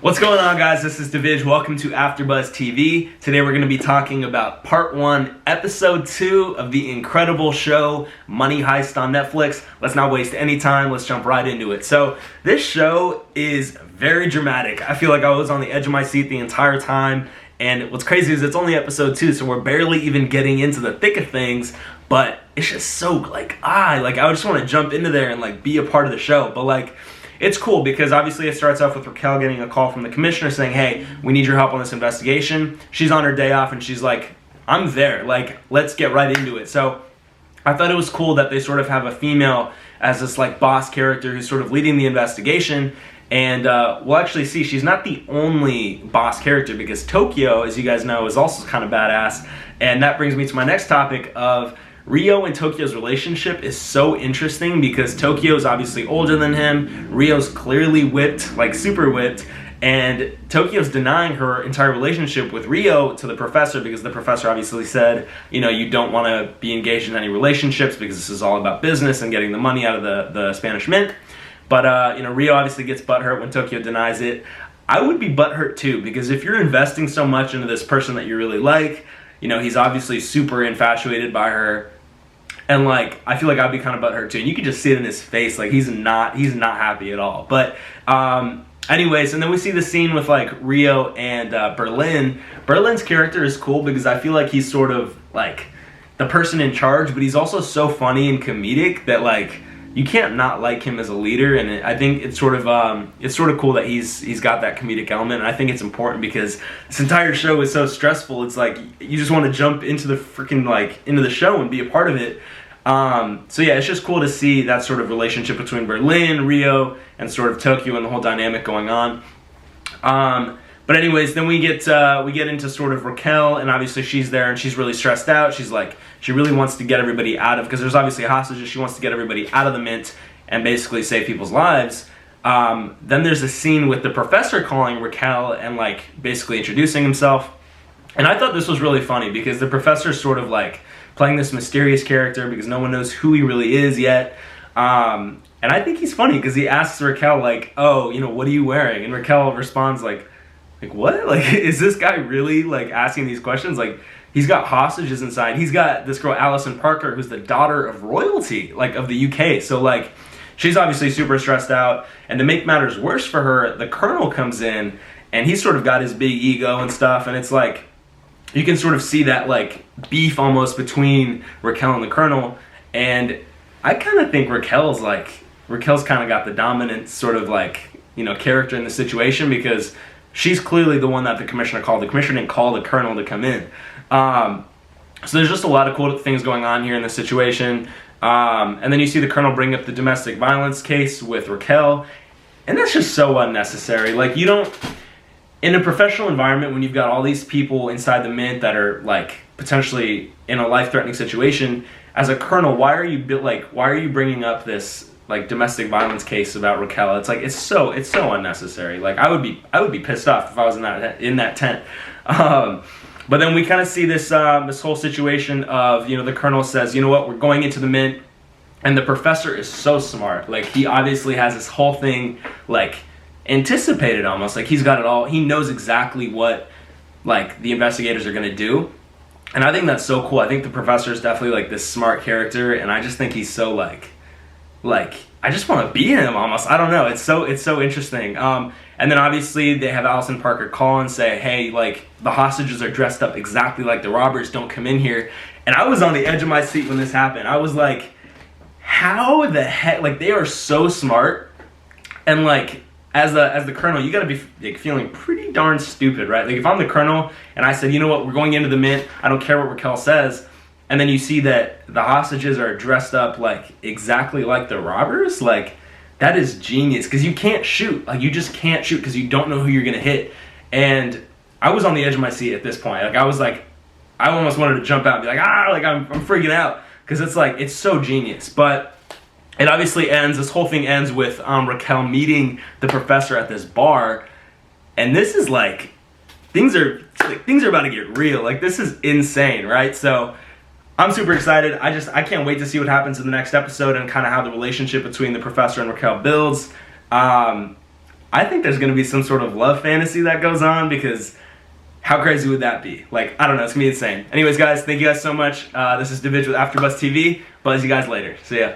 What's going on, guys? This is David. Welcome to Abtv. Today we're going to be talking about part 1, episode 2 of the incredible show Money Heist on Netflix. Let's not waste any time. Let's jump right into it. So this show is very dramatic. I feel like I was on the edge of my seat the entire time. And what's crazy is it's only episode 2, so we're barely even getting into the thick of things. But it's just so I just want to jump into there and be a part of the show. But it's cool because obviously it starts off with Raquel getting a call from the commissioner saying, hey, we need your help on this investigation. She's on her day off and she's like, I'm there. Let's get right into it. So I thought it was cool that they sort of have a female as this boss character who's sort of leading the investigation. And we'll actually see she's not the only boss character because Tokyo, as you guys know, is also kind of badass. And that brings me to my next topic of Rio and Tokyo's relationship is so interesting because Tokyo's obviously older than him. Rio's clearly whipped, super whipped. And Tokyo's denying her entire relationship with Rio to the professor because the professor obviously said, you don't want to be engaged in any relationships because this is all about business and getting the money out of the Spanish mint. But, Rio obviously gets butthurt when Tokyo denies it. I would be butthurt too because if you're investing so much into this person that you really like, he's obviously super infatuated by her. And I feel like I'd be kind of butthurt too. And you can just see it in his face. He's not happy at all. But anyways, and then we see the scene with Rio and Berlin. Berlin's character is cool because I feel like he's sort of the person in charge, but he's also so funny and comedic that you can't not like him as a leader. And I think it's sort of cool that he's got that comedic element. And I think it's important because this entire show is so stressful. It's you just want to jump into the freaking into the show and be a part of it. So yeah, it's just cool to see that sort of relationship between Berlin, Rio, and sort of Tokyo and the whole dynamic going on. But anyways, then we get into sort of Raquel, and obviously she's there and she's really stressed out. She's she really wants to get everybody out of, because there's obviously hostages, she wants to get everybody out of the mint and basically save people's lives. Then there's a scene with the professor calling Raquel and basically introducing himself. And I thought this was really funny because the professor's sort of playing this mysterious character because no one knows who he really is yet. And I think he's funny because he asks Raquel oh, what are you wearing? And Raquel responds what? Is this guy really asking these questions? He's got hostages inside. He's got this girl Allison Parker who's the daughter of royalty of the UK. So she's obviously super stressed out. And to make matters worse for her, the colonel comes in and he's sort of got his big ego and stuff, and it's you can sort of see that beef almost between Raquel and the colonel. And I kind of think Raquel's kind of got the dominant sort of character in the situation because she's clearly the one that the commissioner called. The commissioner didn't call the colonel to come in. So there's just a lot of cool things going on here in this situation. And then you see the colonel bring up the domestic violence case with Raquel. And that's just so unnecessary. You don't, in a professional environment when you've got all these people inside the mint that are potentially in a life-threatening situation, as a colonel, why are you bringing up this domestic violence case about Raquel? It's so unnecessary. I would be pissed off if I was in that tent. But then we kind of see this whole situation of the colonel says, what, we're going into the mint, and the professor is so smart. He obviously has this whole thing anticipated almost. He's got it all. He knows exactly what the investigators are going to do. And I think that's so cool. I think the professor is definitely this smart character, and I just think he's so I just want to be him almost. I don't know. It's so interesting. And then obviously they have Allison Parker call and say, hey, the hostages are dressed up exactly like the robbers. Don't come in here. And I was on the edge of my seat when this happened. I was how the heck? They are so smart. And as the colonel, you got to be feeling pretty darn stupid, right? If I'm the colonel and I said, what, we're going into the mint. I don't care what Raquel says. And then you see that the hostages are dressed up exactly like the robbers. That is genius because you can't shoot. You just can't shoot because you don't know who you're going to hit. And I was on the edge of my seat at this point. I was I almost wanted to jump out and be I'm freaking out because it's so genius. But it obviously ends, this whole thing ends with Raquel meeting the professor at this bar. And this is things are about to get real. This is insane, right? So I'm super excited. I can't wait to see what happens in the next episode and kind of how the relationship between the professor and Raquel builds. I think there's gonna be some sort of love fantasy that goes on, because how crazy would that be? Like, I don't know, it's gonna be insane. Anyways, guys, thank you guys so much. This is David with AfterBuzz TV. Buzz you guys later. See ya.